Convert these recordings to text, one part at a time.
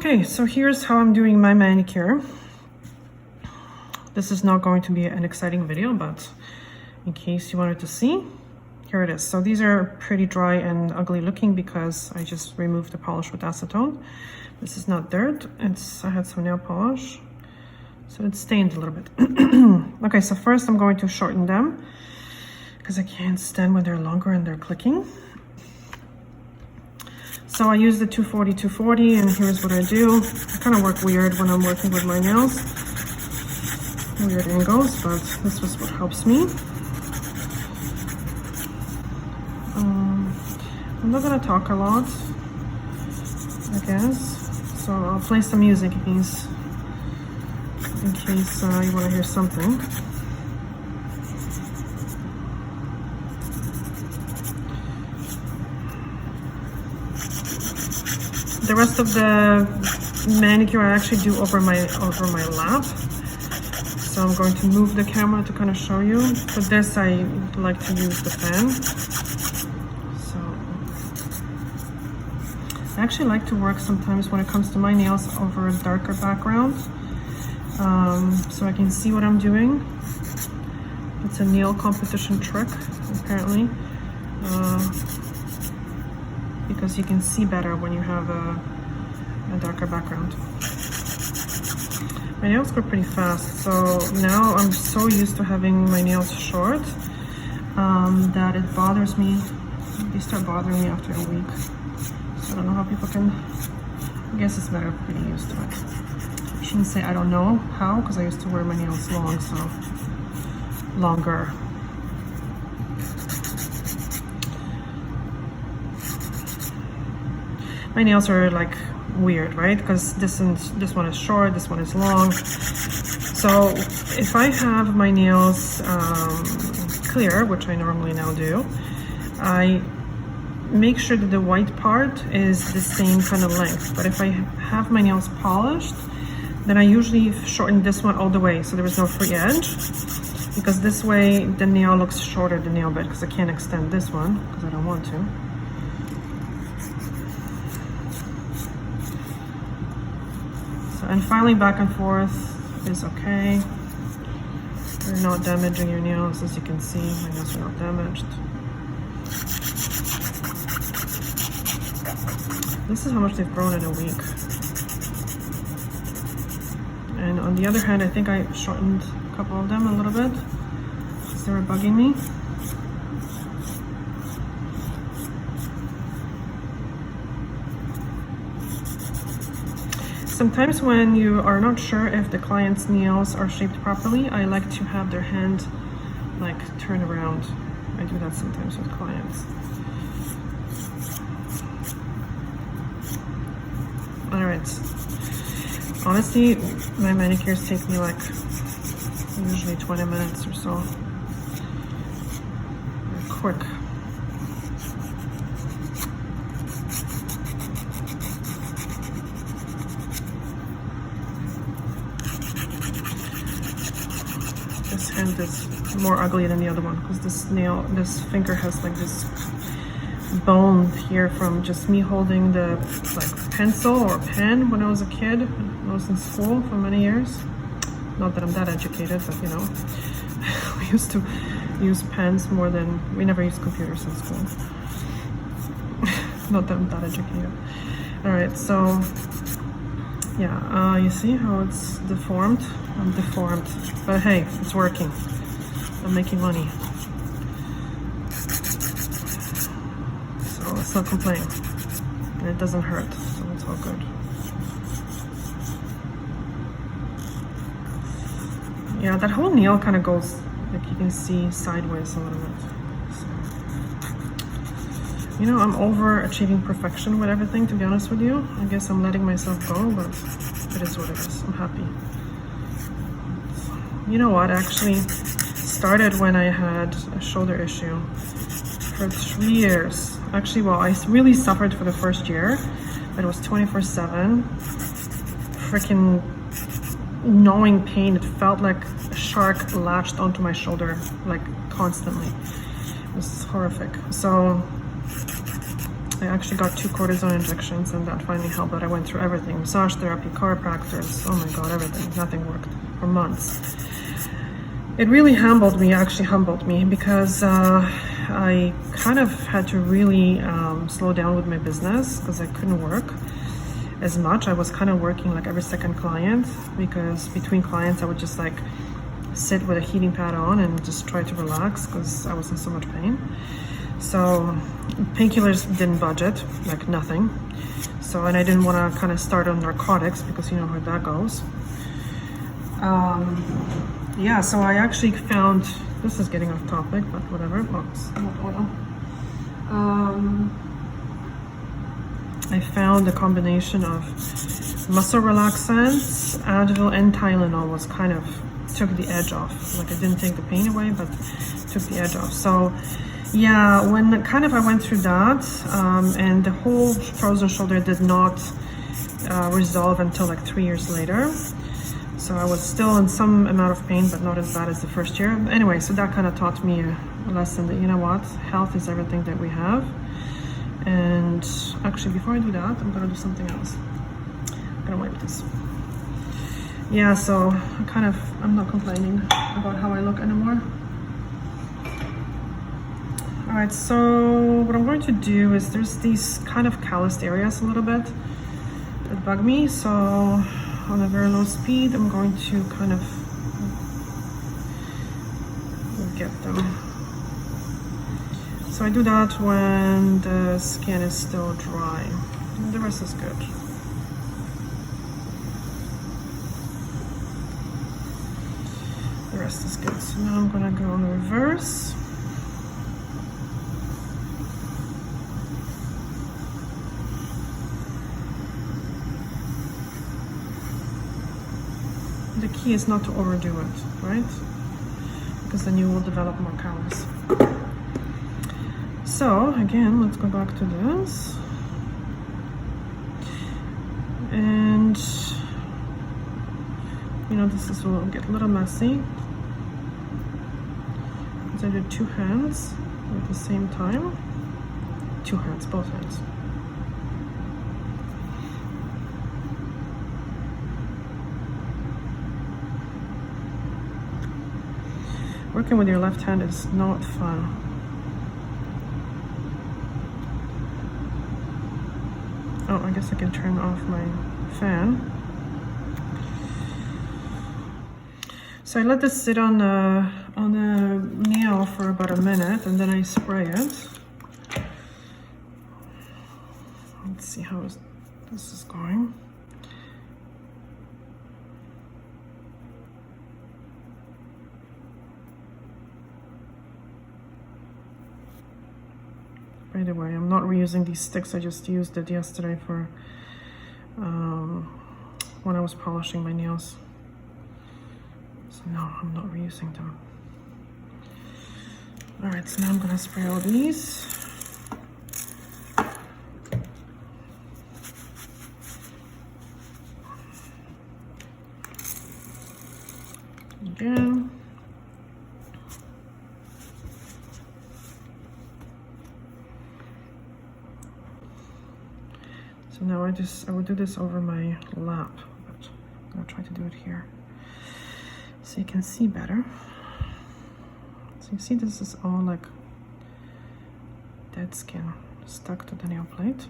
Okay, so here's how I'm doing my manicure. This is not going to be an exciting video, but in case you wanted to see, here it is. So these are pretty dry and ugly looking because I just removed the polish with acetone. This is not dirt, I had some nail polish, so it's stained a little bit. Okay, so first I'm going to shorten them because I can't stand when they're longer and they're clicking. So I use the 240, and here's what I do. I kind of work weird when I'm working with my nails. Weird angles, but this is what helps me. I'm not gonna talk a lot, I guess. So I'll play some music in case you want to hear something. The rest of the manicure I actually do over my lap. So I'm going to move the camera to kind of show you. For this, I like to use the fan. So I actually like to work sometimes when it comes to my nails over a darker background, so I can see what I'm doing. It's a nail competition trick, apparently. Because you can see better when you have a darker background. My nails grow pretty fast, so now I'm so used to having my nails short that it bothers me. They start bothering me after a week. So I don't know how people can, I guess it's better getting used to it. I shouldn't say I don't know how, because I used to wear my nails long, so longer. My nails are like weird, right? Because this one is short, this one is long. So if I have my nails clear, which I normally now do, I make sure that the white part is the same kind of length. But if I have my nails polished, then I usually shorten this one all the way, so there is no free edge, because this way the nail looks shorter, the nail bed, because I can't extend this one because I don't want to. And filing back and forth is okay. You're not damaging your nails, as you can see. My nails are not damaged. This is how much they've grown in a week. And on the other hand, I think I shortened a couple of them a little bit because they were bugging me. Sometimes when you are not sure if the client's nails are shaped properly, I like to have their hand like turn around. I do that sometimes with clients. All right. Honestly, my manicures take me like usually 20 minutes or so. They're quick. This hand is more ugly than the other one because this finger has like this bone here from just me holding the like pencil or pen when I was a kid. I was in school for many years. Not that I'm that educated, but you know, we used to use pens more than, we never used computers in school. Not that I'm that educated. All right, so yeah, you see how it's deformed? I'm deformed, but hey, it's working. I'm making money. So let's not complain. And it doesn't hurt, so it's all good. Yeah, that whole nail kind of goes, like you can see, sideways a little bit. So, you know, I'm over achieving perfection with everything, to be honest with you. I guess I'm letting myself go, but it is what it is. I'm happy. You know what, actually started when I had a shoulder issue for 3 years. Actually, well, I really suffered for the first year. It was 24/7. Freaking gnawing pain. It felt like a shark latched onto my shoulder, like constantly. It was horrific. So I actually got 2 cortisone injections, and that finally helped. But I went through everything: massage therapy, chiropractors, oh my god, everything. Nothing worked for months. It really humbled me, because I kind of had to really slow down with my business, because I couldn't work as much. I was kind of working like every second client, because between clients I would just like sit with a heating pad on and just try to relax, because I was in so much pain. So painkillers didn't budget, like nothing. So, and I didn't want to kind of start on narcotics, because you know how that goes. Yeah, so I actually found, this is getting off topic, but whatever. Oops, not oil. I found a combination of muscle relaxants, Advil, and Tylenol was kind of took the edge off. Like, it didn't take the pain away, but took the edge off. So yeah, when kind of I went through that, and the whole frozen shoulder did not resolve until like 3 years later. So I was still in some amount of pain, but not as bad as the first year. Anyway, so that kind of taught me a lesson that, you know what, health is everything that we have. And actually, before I do that, I'm gonna do something else. I'm gonna wipe this. Yeah, so I'm not complaining about how I look anymore. All right, so what I'm going to do is, there's these kind of calloused areas a little bit that bug me. So on a very low speed, I'm going to kind of get them. So I do that when the skin is still dry. The rest is good. The rest is good. So now I'm gonna go in reverse. The key is not to overdo it, right? Because then you will develop more callus. So again, let's go back to this. And you know, this will get a little messy. So I did 2 hands at the same time. 2 hands, both hands. Working with your left hand is not fun. Oh, I guess I can turn off my fan. So I let this sit on the nail for about a minute, and then I spray it. Let's see how this is going. By the way, I'm not reusing these sticks. I just used it yesterday for when I was polishing my nails. So no, I'm not reusing them. All right, so now I'm gonna spray all these. Again. So now I will do this over my lap, but I'm gonna try to do it here so you can see better. So you see, this is all like dead skin stuck to the nail plate.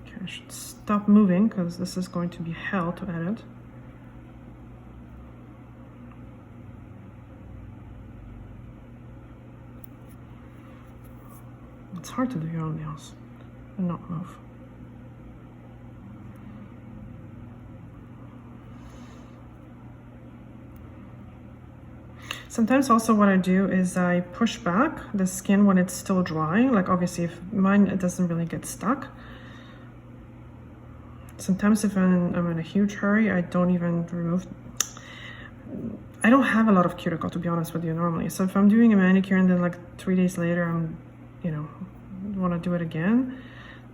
Okay, I should stop moving because this is going to be hell to edit. It's hard to do your own nails and not move. Sometimes also what I do is I push back the skin when it's still dry. Like obviously if mine, it doesn't really get stuck. Sometimes if I'm in a huge hurry, I don't even remove. I don't have a lot of cuticle, to be honest with you, normally. So if I'm doing a manicure and then like 3 days later I'm, you know, want to do it again,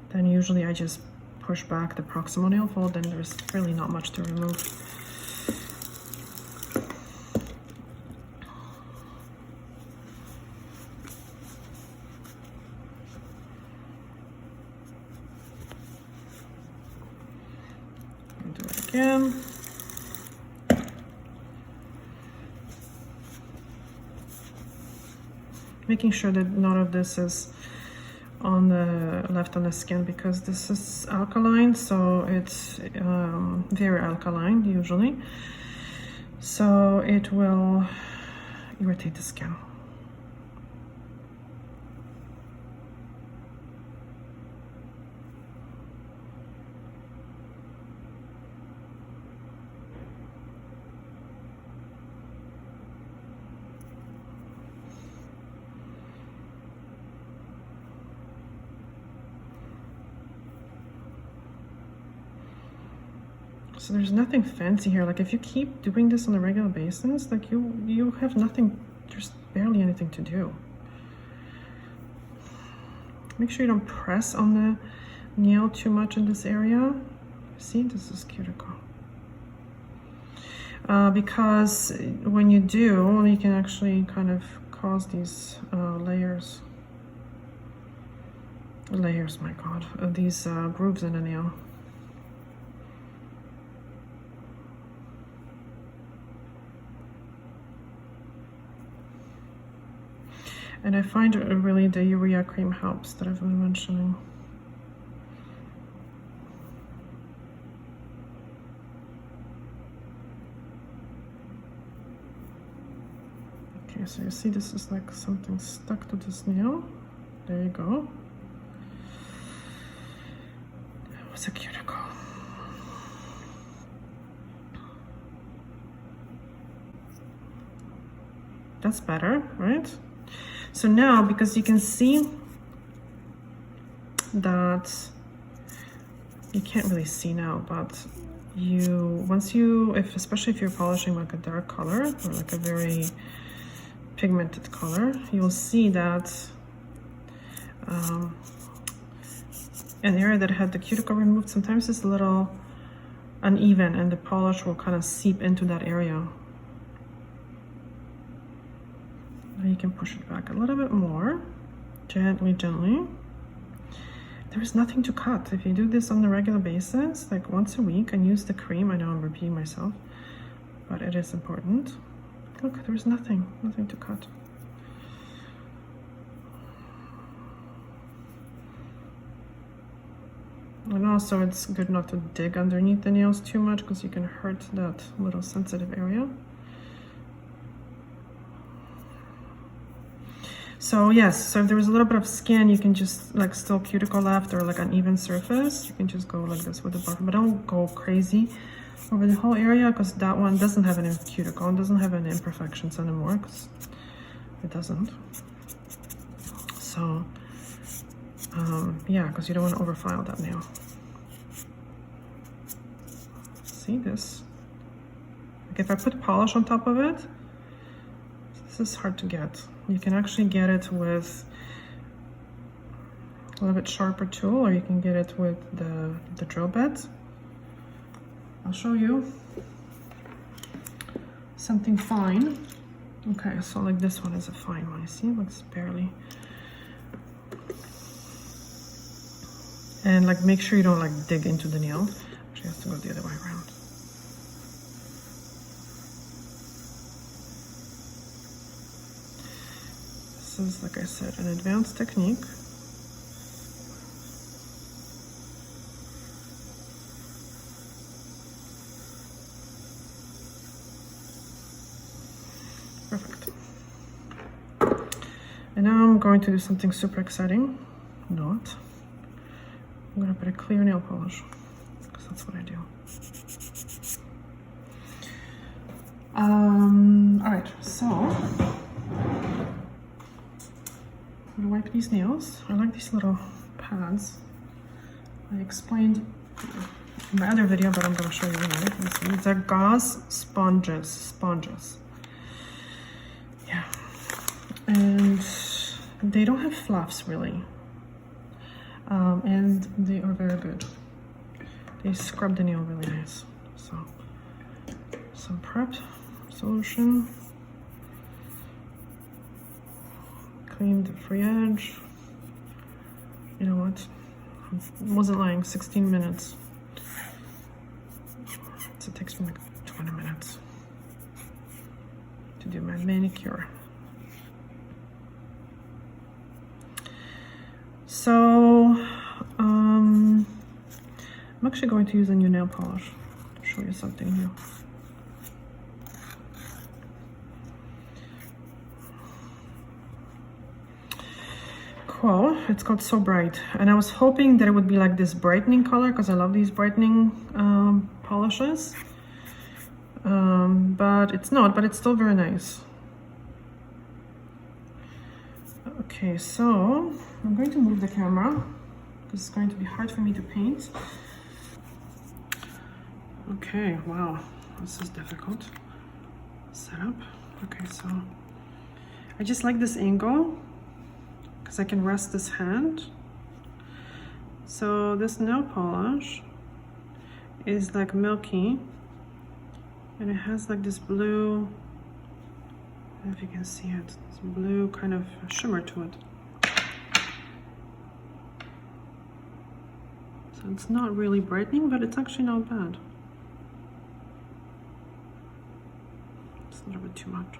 then usually I just push back the proximal nail fold, and there's really not much to remove. again. Making sure that none of this is on the left on the skin, because this is alkaline, so it's very alkaline usually, so it will irritate the skin. So there's nothing fancy here. Like if you keep doing this on a regular basis, like you have nothing, there's barely anything to do. Make sure you don't press on the nail too much in this area. See, this is cuticle. Because when you do, you can actually kind of cause these layers, my God, these grooves in the nail. And I find really the urea cream helps that I've been mentioning. Okay, so you see this is like something stuck to this nail. There you go. That was a cuticle. That's better, right? So now, because you can see that, you can't really see now, but especially if you're polishing like a dark color or like a very pigmented color, you'll see that an area that had the cuticle removed sometimes is a little uneven, and the polish will kind of seep into that area. Now you can push it back a little bit more, gently, gently. There is nothing to cut. If you do this on a regular basis, like once a week, and use the cream, I know I'm repeating myself, but it is important. Look, there's nothing to cut. And also it's good not to dig underneath the nails too much, because you can hurt that little sensitive area. So yes, so if there was a little bit of skin, you can just like still cuticle left or like uneven surface, you can just go like this with the buffer, but don't go crazy over the whole area, because that one doesn't have any cuticle and doesn't have any imperfections anymore, because it doesn't. So yeah, because you don't want to overfile that nail. See this? Like if I put polish on top of it, this is hard to get. You can actually get it with a little bit sharper tool, or you can get it with the drill bit. I'll show you something fine. Okay, so like this one is a fine one. You see, it looks barely. And like make sure you don't like dig into the nail. Actually, has to go the other way around. This is, like I said, an advanced technique. Perfect. And now I'm going to do something super exciting. Not. I'm going to put a clear nail polish, because that's what I do. All right, so I'm gonna wipe these nails. I like these little pads. I explained in my other video, but I'm gonna show you anyway. These are gauze sponges. Yeah, and they don't have fluffs really, and they are very good. They scrub the nail really nice. So some prep solution. Clean the free edge. You know what? I wasn't lying, 16 minutes. takes me like 20 minutes to do my manicure. So I'm actually going to use a new nail polish to show you something new. Quo, it's called So Bright, and I was hoping that it would be like this brightening color because I love these brightening polishes, but it's not, but it's still very nice. Okay, so I'm going to move the camera because it's going to be hard for me to paint. Okay, wow, this is difficult setup. Okay, so I just like this angle because I can rest this hand. So this nail polish is like milky, and it has like this blue, I don't know if you can see it, this blue kind of shimmer to it. So it's not really brightening, but it's actually not bad. It's a little bit too much.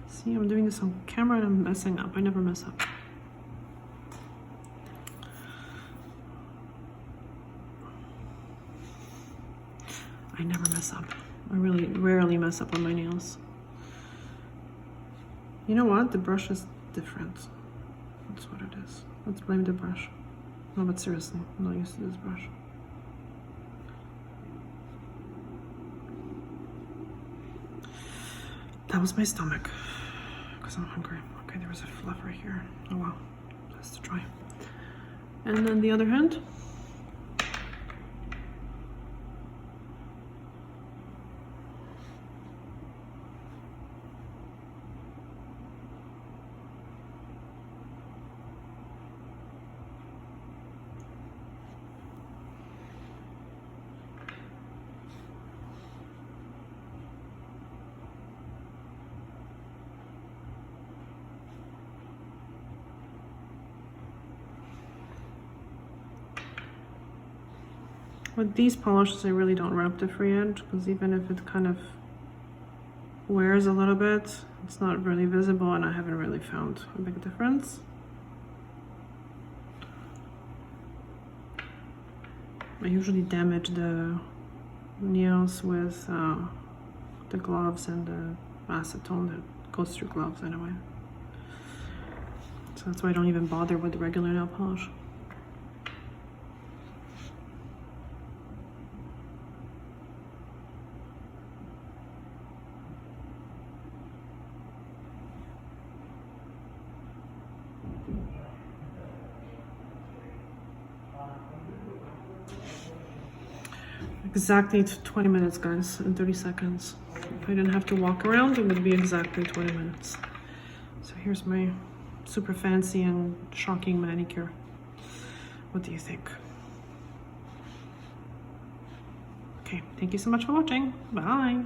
See, I'm doing this on camera and I'm messing up. I never mess up. I never mess up. I really rarely mess up on my nails. You know what? The brush is different. That's what it is. Let's blame the brush. No, but seriously, I'm not used to this brush. That was my stomach. Because I'm hungry. Okay, there was a fluff right here. Oh wow, that's to try. And then the other hand. With these polishes, I really don't wrap the free edge because even if it kind of wears a little bit, it's not really visible, and I haven't really found a big difference. I usually damage the nails with the gloves and the acetone that goes through gloves anyway. So that's why I don't even bother with the regular nail polish. Exactly 20 minutes, guys, and 30 seconds. If I didn't have to walk around, it would be exactly 20 minutes. So here's my super fancy and shocking manicure. What do you think? Okay, thank you so much for watching. Bye.